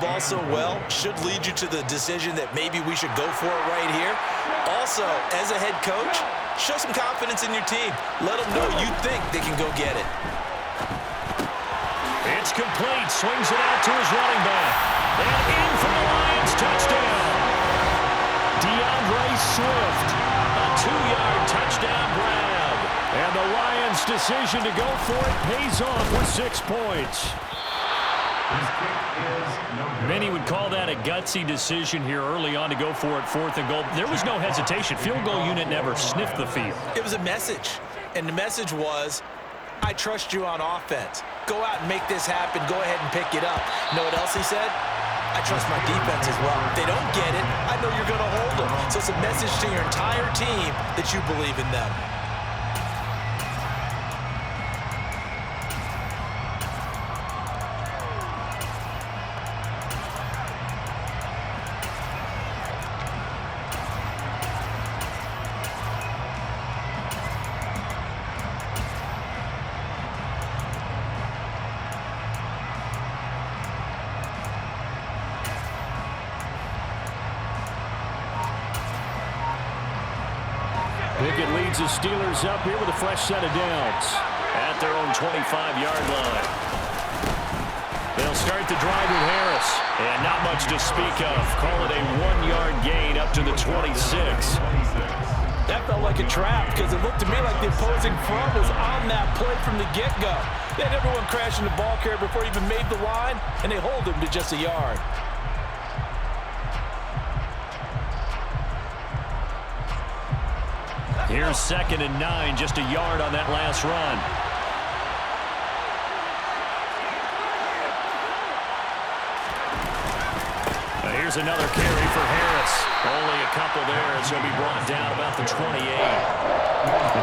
ball so well should lead you to the decision that maybe we should go for it right here. Also, as a head coach, show some confidence in your team. Let them know you think they can go get it. It's complete. Swings it out to his running back. And in for the Lions. Touchdown. DeAndre Swift. A 2-yard touchdown grab. And the Lions' decision to go for it pays off with 6 points. Many would call that a gutsy decision here early on to go for it 4th and goal. There was no hesitation. Field goal unit never sniffed the field. It was a message, and the message was, I trust you on offense. Go out and make this happen. Go ahead and pick it up. You know what else he said? I trust my defense as well. If they don't get it, I know you're going to hold them. So it's a message to your entire team that you believe in them. Pickett leads the Steelers up here with a fresh set of downs at their own 25-yard line. They'll start the drive with Harris, and not much to speak of. Call it a 1-yard gain up to the 26. That felt like a trap because it looked to me like the opposing front was on that play from the get-go. They had everyone crashing the ball carrier before he even made the line, and they hold him to just a yard. Here's 2nd and 9, just a yard on that last run. Here's another carry for Harris. Only a couple there as he'll be brought down about the 28.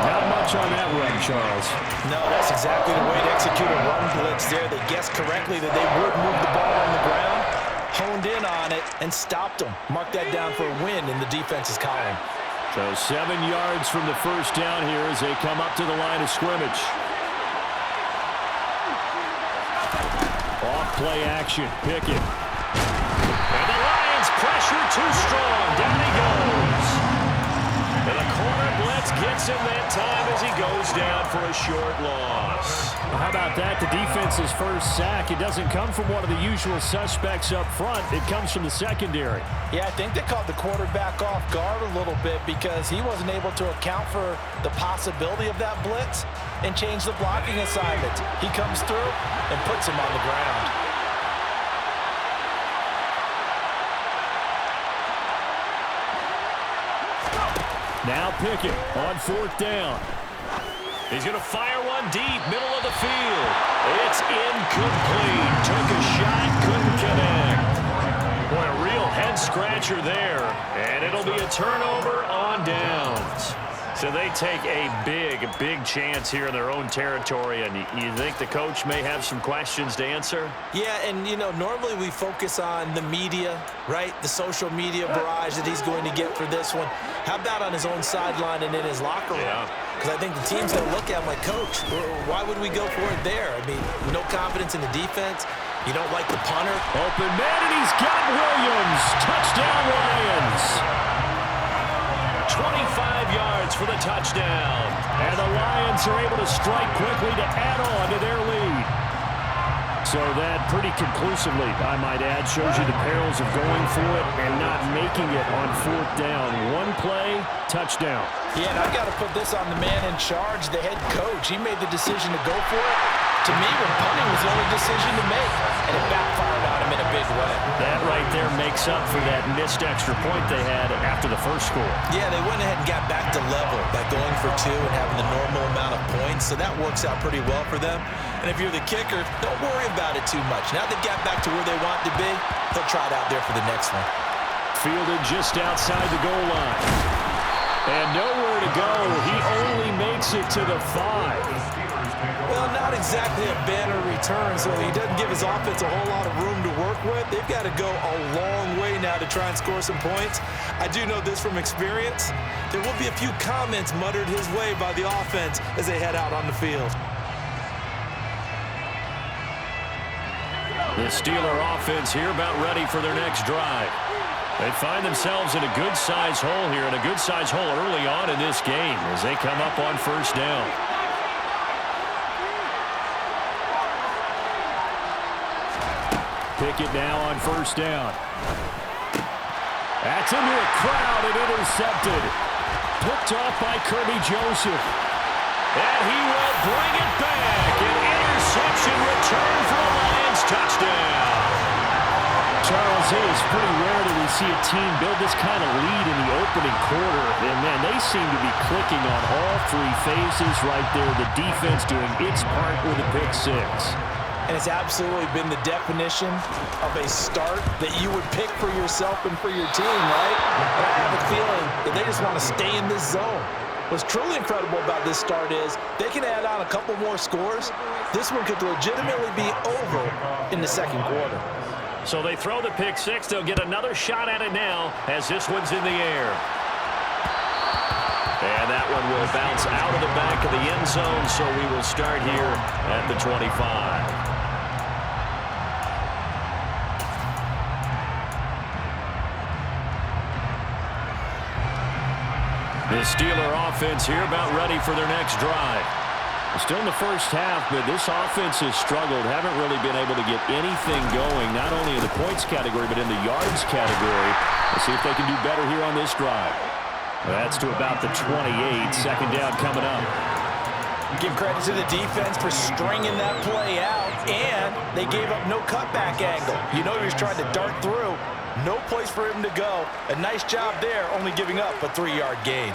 Not much on that run, Charles. No, that's exactly the way to execute a run blitz there. They guessed correctly that they would move the ball on the ground, honed in on it, and stopped them. Mark that down for a win in the defense's column. So 7 yards from the first down here as they come up to the line of scrimmage. Off play action, Pickett. And the Lions pressure too strong. Down he goes. And the corner blitz gets him that time as he goes down for a short loss. Well, how about that? The defense's first sack. It doesn't come from one of the usual suspects up front. It comes from the secondary. Yeah, I think they caught the quarterback off guard a little bit because he wasn't able to account for the possibility of that blitz and change the blocking assignment. He comes through and puts him on the ground. Now Pickett on 4th down. He's going to fire one deep, middle of the field. It's incomplete. Took a shot, couldn't connect. Boy, a real head-scratcher there. And it'll be a turnover on downs. So they take a big chance here in their own territory. And you think the coach may have some questions to answer? Yeah, and, you know, normally we focus on the media, right? The social media barrage that he's going to get for this one. How about on his own sideline and in his locker room? Because I think the team's going to look at him like, Coach, why would we go for it there? I mean, no confidence in the defense. You don't like the punter. Open man, and he's got Williams. Touchdown, Lions. 25 yards for the touchdown. And the Lions are able to strike quickly to add on to their lead. So that pretty conclusively, I might add, shows you the perils of going for it and not making it on 4th down. One play, touchdown. Yeah, and I've got to put this on the man in charge, the head coach. He made the decision to go for it. To me, when punting was the only decision to make, and it backfired on him in a big way. That right there makes up for that missed extra point they had after the first score. Yeah, they went ahead and got back to level by going for 2 and having the normal amount of points, so that works out pretty well for them. And if you're the kicker, don't worry about it too much. Now they've got back to where they want to be, they'll try it out there for the next one. Fielded just outside the goal line. And nowhere to go. He only makes it to the 5. Well, not exactly a banner return, so he doesn't give his offense a whole lot of room to work with. They've got to go a long way now to try and score some points. I do know this from experience. There will be a few comments muttered his way by the offense as they head out on the field. The Steeler offense here about ready for their next drive. They find themselves in a good-sized hole here, and a good-sized hole early on in this game as they come up on first down. Pickett now on first down. That's into a crowd and intercepted. Picked off by Kirby Joseph. And he will bring it back. An interception return for a Lions touchdown. Charles, it is pretty rare that we see a team build this kind of lead in the opening quarter. And, man, they seem to be clicking on all three phases right there. The defense doing its part with a pick six. And it's absolutely been the definition of a start that you would pick for yourself and for your team, right? And I have a feeling that they just want to stay in this zone. What's truly incredible about this start is they can add on a couple more scores. This one could legitimately be over in the second quarter. So they throw the pick six. They'll get another shot at it now as this one's in the air. And that one will bounce out of the back of the end zone, so we will start here at the 25. The Steeler offense here about ready for their next drive. Still in the first half, but this offense has struggled. Haven't really been able to get anything going, not only in the points category, but in the yards category. Let's see if they can do better here on this drive. That's to about the 28. Second down coming up. Give credit to the defense for stringing that play out, and they gave up no cutback angle. You know he was trying to dart through. No place for him to go. A nice job there, only giving up a 3-yard gain.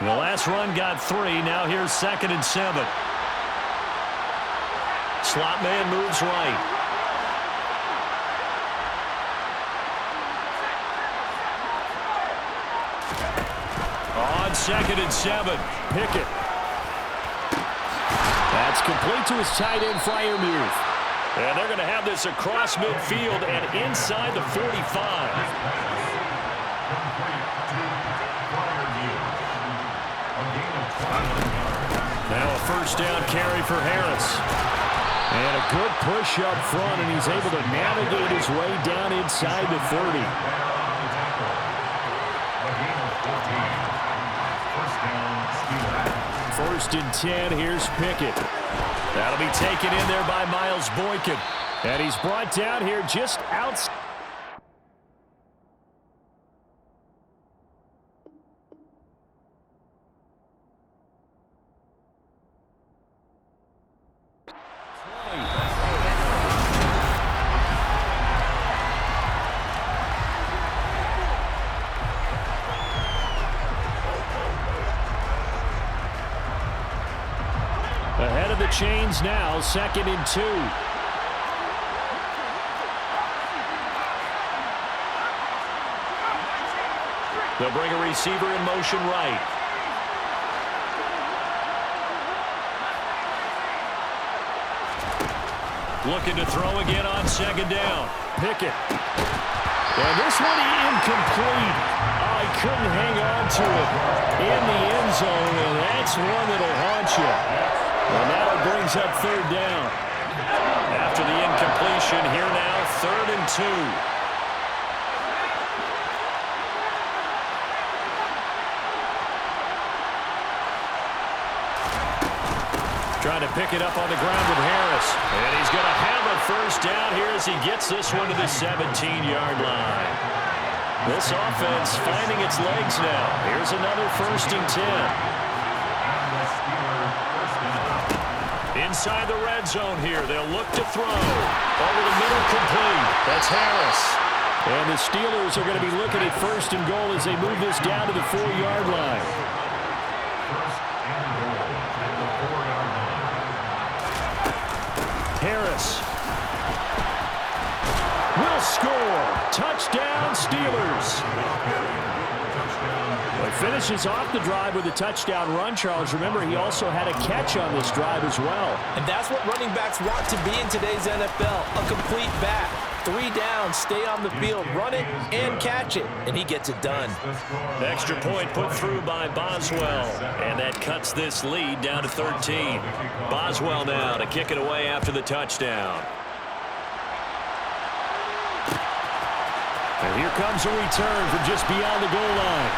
The last run got 3. Now here's 2nd and 7. Slot man moves right. On 2nd and 7, Pickett. That's complete to his tight end, Freiermuth. And they're going to have this across midfield and inside the 45. Now a first down carry for Harris. And a good push up front, and he's able to navigate his way down inside the 30. First and 10, here's Pickett. That'll be taken in there by Miles Boykin. And he's brought down here just outside. Ahead of the chains now, 2nd and 2. They'll bring a receiver in motion right. Looking to throw again on 2nd down. Pickett. And this one incomplete. Oh, he couldn't hang on to it in the end zone, and that's one that'll haunt you. And now it brings up 3rd down. After the incompletion, here now, 3rd and 2. Trying to pick it up on the ground with Harris. And he's going to have a first down here as he gets this one to the 17-yard line. This offense finding its legs now. Here's another 1st and 10. Inside the red zone here. They'll look to throw. Over the middle, complete. That's Harris. And the Steelers are going to be looking at 1st and goal as they move this down to the 4-yard line. Harris will score. Touchdown, Steelers. He finishes off the drive with a touchdown run, Charles. Remember, he also had a catch on this drive as well. And that's what running backs want to be in today's NFL, a complete back. 3 downs, stay on the field, run it, and catch it, and he gets it done. Extra point put through by Boswell, and that cuts this lead down to 13. Boswell now to kick it away after the touchdown. And here comes a return from just beyond the goal line.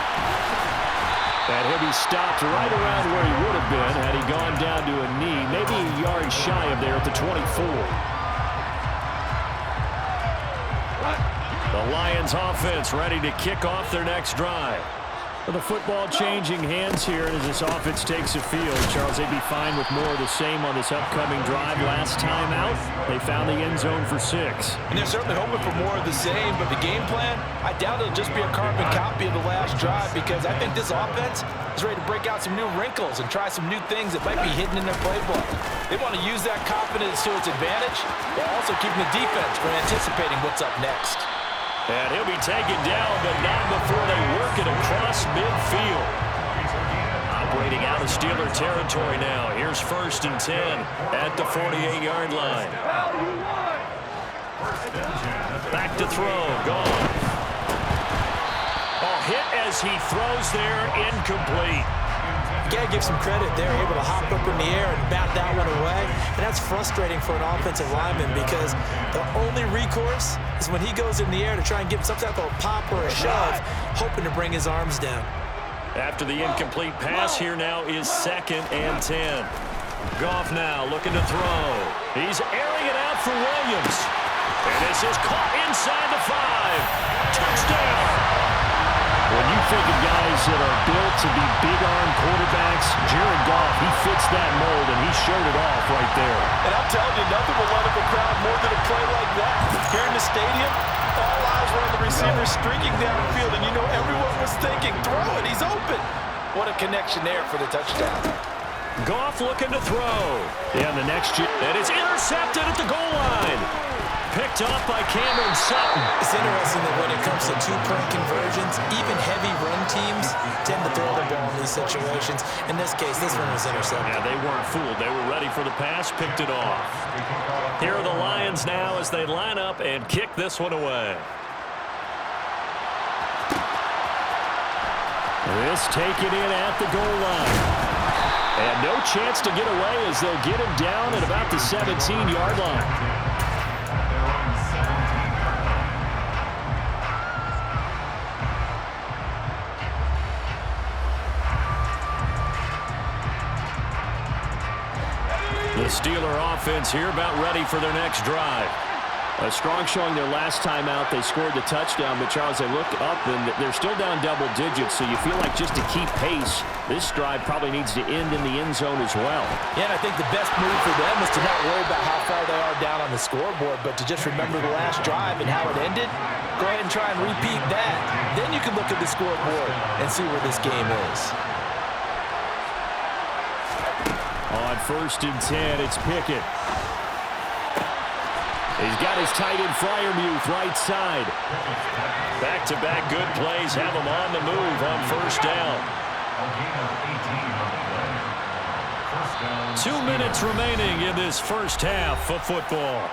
And he'll be stopped right around where he would have been had he gone down to a knee, maybe a yard shy of there at the 24. The Lions offense ready to kick off their next drive. With the football changing hands here as this offense takes the field, Charles, they'd be fine with more of the same on this upcoming drive. Last time out, they found the end zone for 6. And they're certainly hoping for more of the same, but the game plan, I doubt it'll just be a carbon copy of the last drive because I think this offense is ready to break out some new wrinkles and try some new things that might be hidden in their playbook. They want to use that confidence to its advantage, while also keeping the defense from anticipating what's up next. And he'll be taken down, but not before they work it across midfield. Operating out of Steeler territory now. Here's 1st and 10 at the 48-yard line. Back to throw. Gone. Oh, hit as he throws there. Incomplete. You got to give some credit. They're able to hop up in the air and bat that one away. And that's frustrating for an offensive lineman because the only recourse is when he goes in the air to try and give some type of a pop or a shove, hoping to bring his arms down. After the incomplete pass, here now is 2nd and 10. Goff now looking to throw. He's airing it out for Williams. And this is caught inside the 5. Touchdown! When you think of guys that are built to be big-arm quarterbacks, Jared Goff, he fits that mold, and he showed it off right there. And I'm telling you, nothing will let up a crowd more than a play like that. Here in the stadium, all eyes were on the receiver streaking downfield, and you know everyone was thinking, throw it, he's open. What a connection there for the touchdown. Goff looking to throw. Yeah, the next and it's intercepted at the goal line. Picked off by Cameron Sutton. It's interesting that when it comes to two-point conversions, even heavy run teams tend to throw the ball in these situations. In this case, this one was intercepted. Yeah, they weren't fooled. They were ready for the pass, picked it off. Here are the Lions now as they line up and kick this one away. This taken in at the goal line. And no chance to get away as they'll get him down at about the 17-yard line. The Steeler offense here about ready for their next drive. A strong showing their last time out. They scored the touchdown, but Charles, they look up and they're still down double digits, so you feel like just to keep pace, this drive probably needs to end in the end zone as well. Yeah, and I think the best move for them is to not worry about how far they are down on the scoreboard, but to just remember the last drive and how it ended. Go ahead and try and repeat that. Then you can look at the scoreboard and see where this game is. On 1st and 10, it's Pickett. He's got his tight end Freiermuth right side. Back-to-back good plays have him on the move on 1st down. 2 minutes remaining in this first half of football.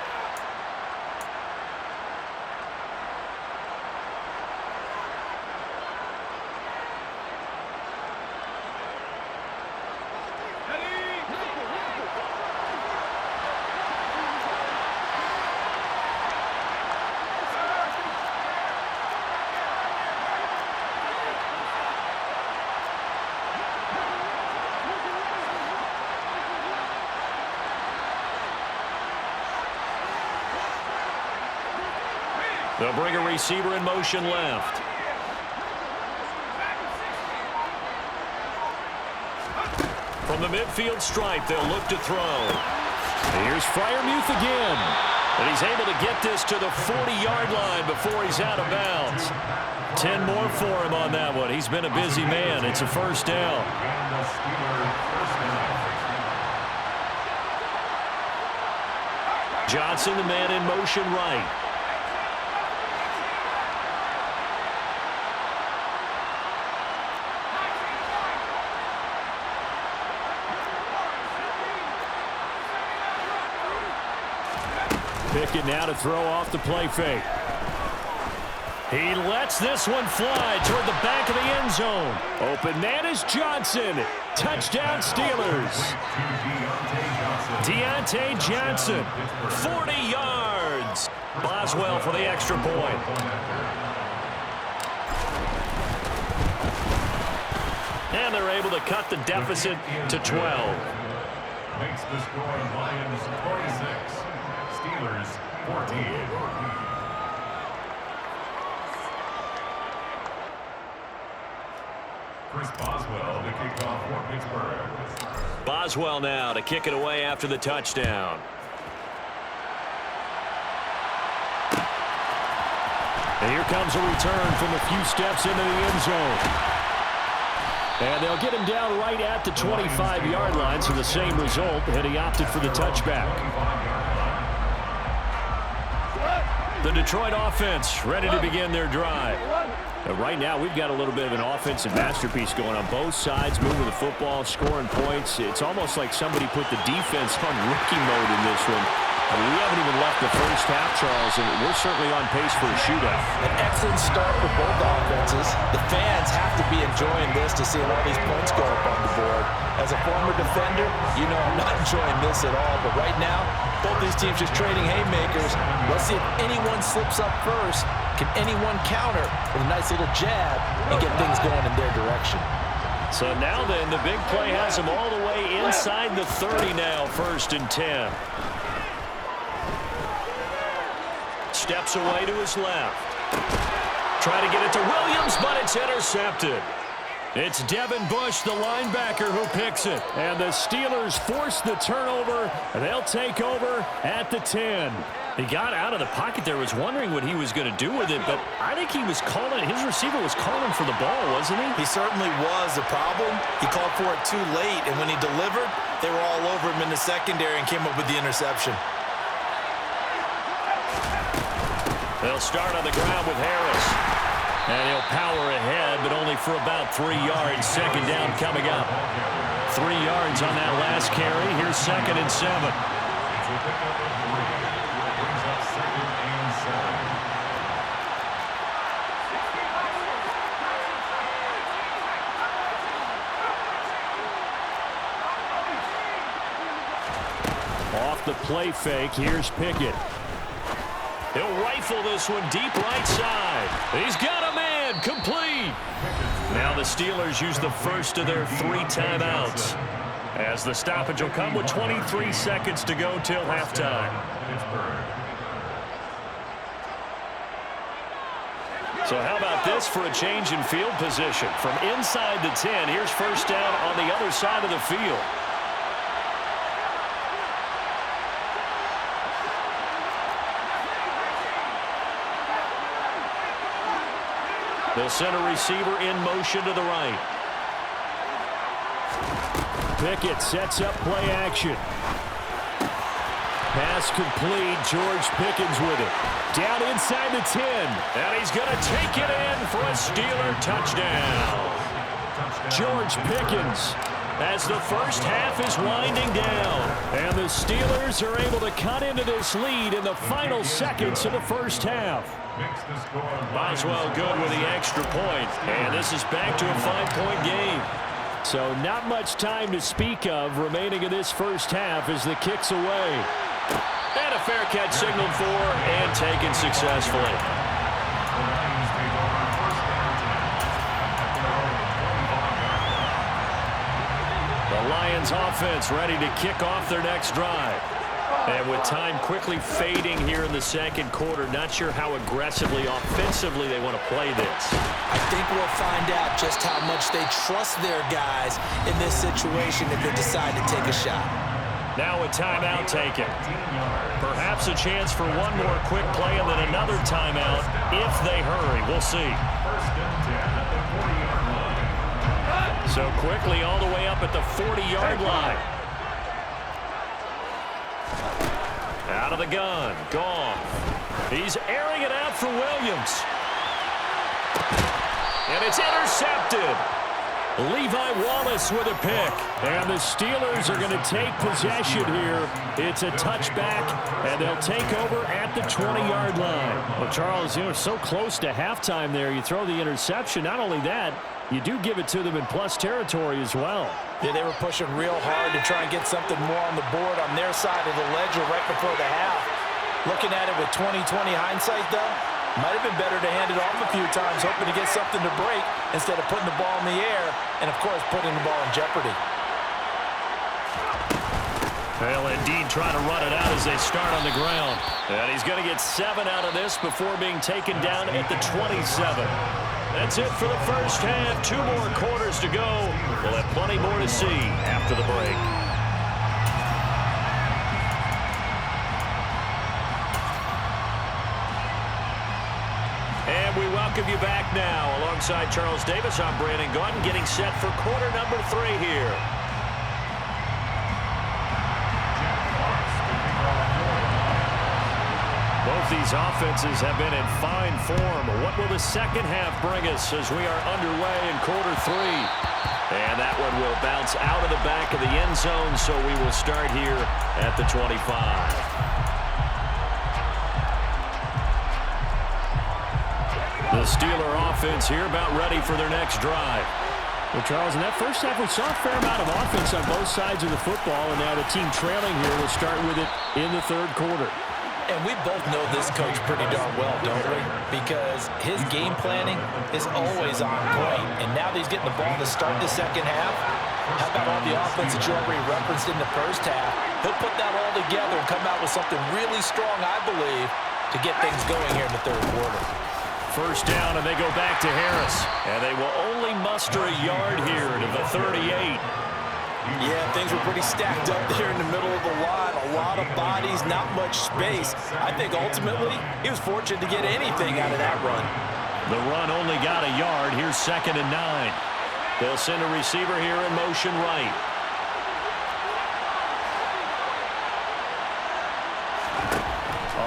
They'll bring a receiver in motion left. From the midfield stripe, they'll look to throw. Here's Freiermuth again. And he's able to get this to the 40-yard line before he's out of bounds. 10 more for him on that one. He's been a busy man. It's a 1st down. Johnson, the man in motion right. Pickett now to throw off the play fake. He lets this one fly toward the back of the end zone. Open man is Johnson. Touchdown Steelers. Deontay Johnson, 40 yards. Boswell for the extra point. And they're able to cut the deficit to 12. Makes the score Lions 26, Steelers 14. Chris Boswell to kick off for Pittsburgh. Boswell now to kick it away after the touchdown. And here comes a return from a few steps into the end zone. And they'll get him down right at the 25-yard line, so the same result, and he opted for the touchback. The Detroit offense ready to begin their drive. Right now, we've got a little bit of an offensive masterpiece going on both sides, moving the football, scoring points. It's almost like somebody put the defense on rookie mode in this one. I mean, we haven't even left the first half, Charles, and we're certainly on pace for a shootout. An excellent start for both offenses. The fans have to be enjoying this to see all these points go up on the board. As a former defender, you know I'm not enjoying this at all. But right now, both these teams just trading haymakers. Let's see if anyone slips up first. Can anyone counter with a nice little jab and get things going in their direction? So now then, the big play has them all the way inside the 30 now, 1st and 10. Steps away to his left. Try to get it to Williams, but it's intercepted. It's Devin Bush, the linebacker, who picks it. And the Steelers force the turnover, and they'll take over at the 10. He got out of the pocket there, was wondering what he was going to do with it, but I think he was calling, his receiver was calling for the ball, wasn't he? He certainly was. The problem, he called for it too late, and when he delivered, they were all over him in the secondary and came up with the interception. They'll start on the ground with Harris. And he'll power ahead, but only for about 3 yards. 2nd down coming up. 3 yards on that last carry. Here's 2nd and 7. Off the play fake, here's Pickett. He'll rifle this one deep right side. He's got a man, complete. Now the Steelers use the first of their 3 timeouts, as the stoppage will come with 23 seconds to go till halftime. So how about this for a change in field position? From inside the 10, here's 1st down on the other side of the field. They'll send a receiver in motion to the right. Pickett sets up play action. Pass complete. George Pickens with it. Down inside the 10. And he's going to take it in for a Steeler touchdown. George Pickens, as the first half is winding down. And the Steelers are able to cut into this lead in the final seconds of the first half. Boswell good with the extra point. And this is back to a 5-point game. So not much time to speak of remaining in this first half as the kick's away. And a fair catch signaled for and taken successfully. The Lions offense ready to kick off their next drive. And with time quickly fading here in the second quarter, not sure how aggressively, offensively they want to play this. I think we'll find out just how much they trust their guys in this situation if they decide to take a shot. Now a timeout taken. Perhaps a chance for one more quick play and then another timeout if they hurry. We'll see. So quickly all the way up at the 40-yard line. Out of the gun, Goff. He's airing it out for Williams. And it's intercepted. Levi Wallace with a pick. And the Steelers are going to take possession here. It's a touchback, and they'll take over at the 20-yard line. Well, Charles, so close to halftime there. You throw the interception. Not only that, you do give it to them in plus territory as well. Yeah, they were pushing real hard to try and get something more on the board on their side of the ledger right before the half. Looking at it with 20/20 hindsight, though, might have been better to hand it off a few times, hoping to get something to break instead of putting the ball in the air and, of course, putting the ball in jeopardy. Well, indeed, trying to run it out as they start on the ground. And he's going to get 7 out of this before being taken down at the 27. That's it for the first half. 2 more quarters to go. We'll have plenty more to see after the break. And we welcome you back now. Alongside Charles Davis, I'm Brandon Gaudin, getting set for quarter number 3 here. Both these offenses have been in fine form. What will the second half bring us as we are underway in quarter 3? And that one will bounce out of the back of the end zone, so we will start here at the 25. The Steeler offense here about ready for their next drive. Well, Charles, in that first half, we saw a fair amount of offense on both sides of the football, and now the team trailing here will start with it in the third quarter. And we both know this coach pretty darn well, don't we? Because his game planning is always on point. And now that he's getting the ball to start the second half, how about all the offense that you already referenced in the first half? He'll put that all together and come out with something really strong, I believe, to get things going here in the third quarter. First down, and they go back to Harris. And they will only muster a yard here to the 38. Yeah, things were pretty stacked up there in the middle of the line. A lot of bodies, not much space. I think ultimately he was fortunate to get anything out of that run. The run only got a yard. Here's 2nd and 9. They'll send a receiver here in motion right.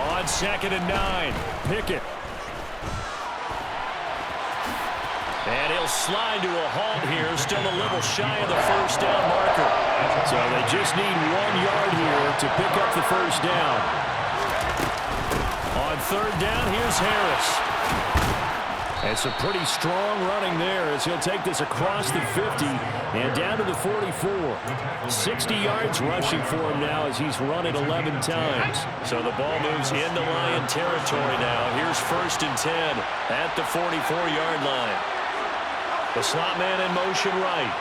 On 2nd and 9, Pickett. And he'll slide to a halt here, still a little shy of the first down marker. So they just need 1 yard here to pick up the first down. On 3rd down, here's Harris. And some pretty strong running there as he'll take this across the 50 and down to the 44. 60 yards rushing for him now as he's run it 11 times. So the ball moves into Lion territory now. Here's 1st and 10 at the 44-yard line. The slot man in motion right.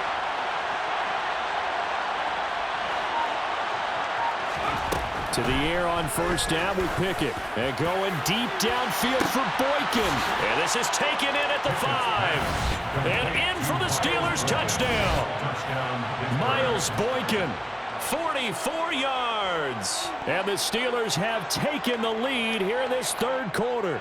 To the air on 1st down with Pickett. And going deep downfield for Boykin. And this is taken in at the 5. And in for the Steelers touchdown. Miles Boykin, 44 yards. And the Steelers have taken the lead here in this third quarter.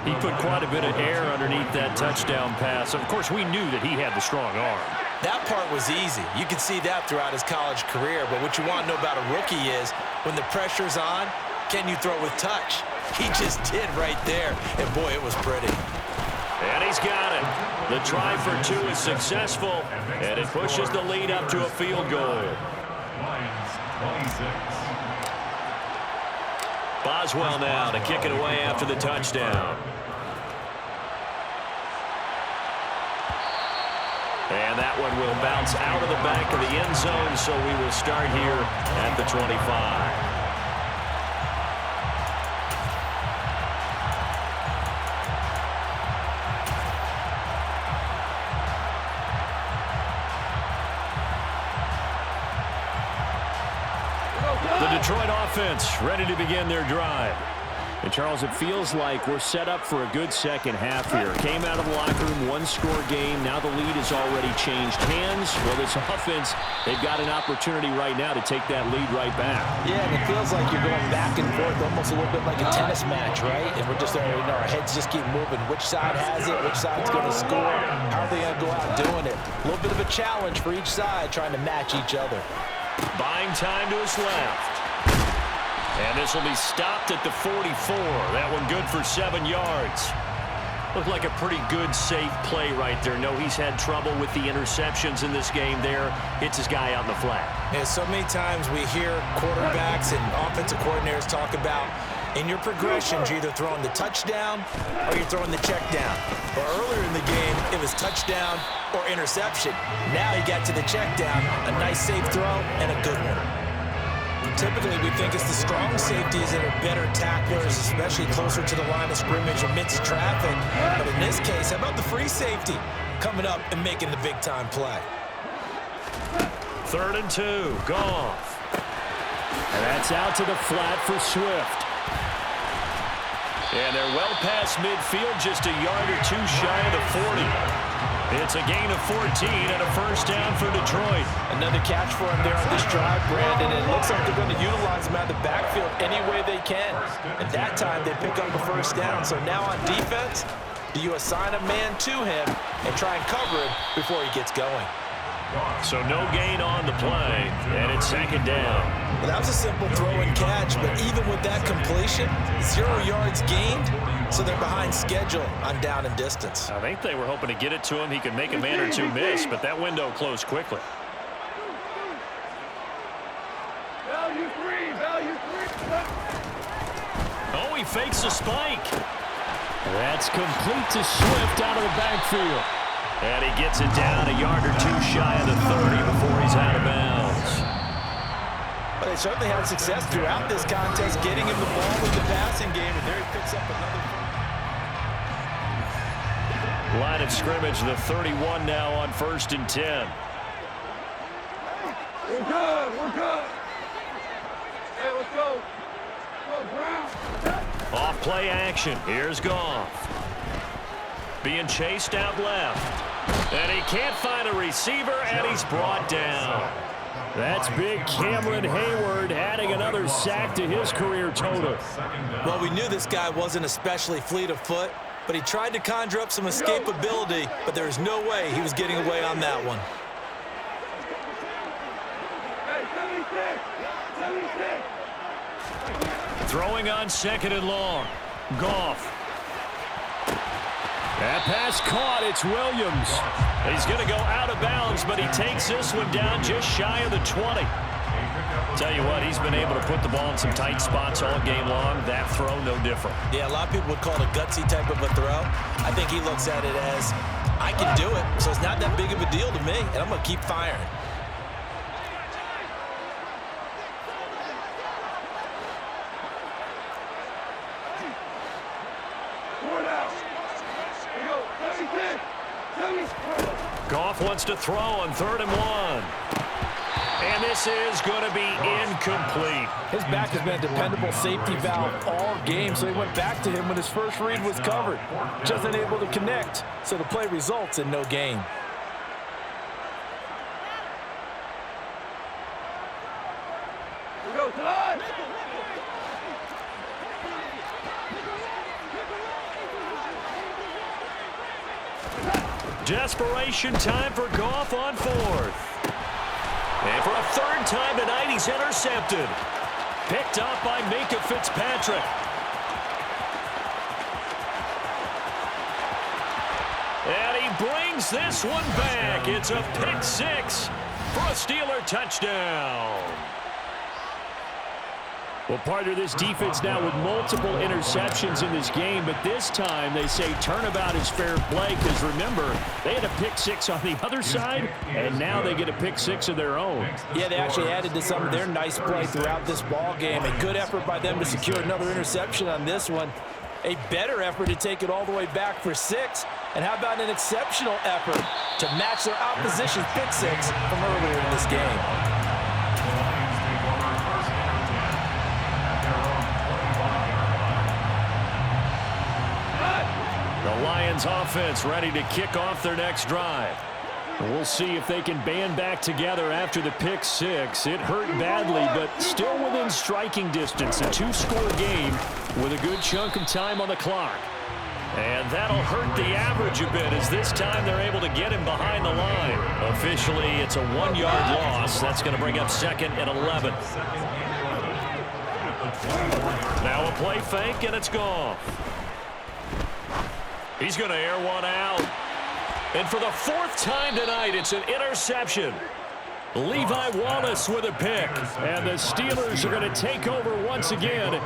He put quite a bit of air underneath that touchdown pass. Of course, we knew that he had the strong arm. That part was easy. You can see that throughout his college career. But what you want to know about a rookie is when the pressure's on, can you throw with touch? He just did right there. And, boy, it was pretty. And he's got it. The try for 2 is successful, and it pushes the lead up to a field goal. Lions 26. Boswell now to kick it away after the touchdown. And that one will bounce out of the back of the end zone, so we will start here at the 25. The Detroit offense ready to begin their drive. And, Charles, it feels like we're set up for a good second half here. Came out of the locker room, 1-score game. Now the lead has already changed hands. Well, this offense, they've got an opportunity right now to take that lead right back. Yeah, and it feels like you're going back and forth, almost a little bit like a tennis match, right? And we're just, our heads just keep moving. Which side has it? Which side's going to score? How are they going to go out doing it? A little bit of a challenge for each side, trying to match each other. Buying time to his left. And this will be stopped at the 44. That one good for 7 yards. Looked like a pretty good, safe play right there. No, he's had trouble with the interceptions in this game there. Hits his guy out in the flat. Yeah, so many times we hear quarterbacks and offensive coordinators talk about in your progressions, you're either throwing the touchdown or you're throwing the check down. But earlier in the game, it was touchdown or interception. Now he got to the check down, a nice safe throw, and a good one. Typically, we think it's the strong safeties that are better tacklers, especially closer to the line of scrimmage amidst traffic. But in this case, how about the free safety coming up and making the big-time play? 3rd and 2, Goff. And that's out to the flat for Swift. And they're well past midfield, just a yard or two shy of the 40. It's a gain of 14 and a first down for Detroit. Another catch for him there on this drive, Brandon. And it looks like they're going to utilize him out of the backfield any way they can. And that time they pick up a first down. So now on defense, do you assign a man to him and try and cover him before he gets going? So no gain on the play, and it's 2nd down. Well, that was a simple throw and catch, but even with that completion, 0 yards gained, so they're behind schedule on down and distance. I think they were hoping to get it to him. He could make a man or two miss, but that window closed quickly. Oh, he fakes a spike. That's complete to Swift out of the backfield. And he gets it down a yard or two shy of the 30 before he's out of bounds. But they certainly had success throughout this contest, getting him the ball in the passing game, and there he picks up another. Line of scrimmage, the 31 now on 1st and 10. We're good. We're good. Hey, let's go. Off play action. Here's Goff. Being chased out left. And he can't find a receiver, and he's brought down. That's big Cameron Hayward adding another sack to his career total. Well, we knew this guy wasn't especially fleet of foot, but he tried to conjure up some escapability, but there was no way he was getting away on that one. Throwing on 2nd and long. Goff. That pass caught. It's Williams. He's going to go out of bounds, but he takes this one down just shy of the 20. Tell you what, he's been able to put the ball in some tight spots all game long. That throw, no different. Yeah, a lot of people would call it a gutsy type of a throw. I think he looks at it as, I can do it, so it's not that big of a deal to me, and I'm going to keep firing. Goff wants to throw on 3rd and 1. And this is going to be incomplete. His back has been a dependable safety valve all game, so he went back to him when his first read was covered. Just unable to connect, so the play results in no gain. Desperation time for Goff on 4th. And for a 3rd time tonight, he's intercepted. Picked up by Minkah Fitzpatrick. And he brings this one back. It's a pick 6 for a Steeler touchdown. Well, partner, this defense now with multiple interceptions in this game, but this time they say turnabout is fair play because, remember, they had a pick 6 on the other side, and now they get a pick 6 of their own. Yeah, they actually added to some of their nice play throughout this ball game. A good effort by them to secure another interception on this one. A better effort to take it all the way back for 6. And how about an exceptional effort to match their opposition's pick 6 from earlier in this game? The Lions offense ready to kick off their next drive. We'll see if they can band back together after the pick 6. It hurt badly, but still within striking distance. A 2-score game with a good chunk of time on the clock. And that'll hurt the average a bit as this time they're able to get him behind the line. Officially, it's a 1-yard loss. That's going to bring up 2nd and 11. Now a play fake, and it's Goff. He's going to air one out. And for the fourth time tonight, it's an interception. Levi Wallace with a pick. And the Steelers are going to take over once again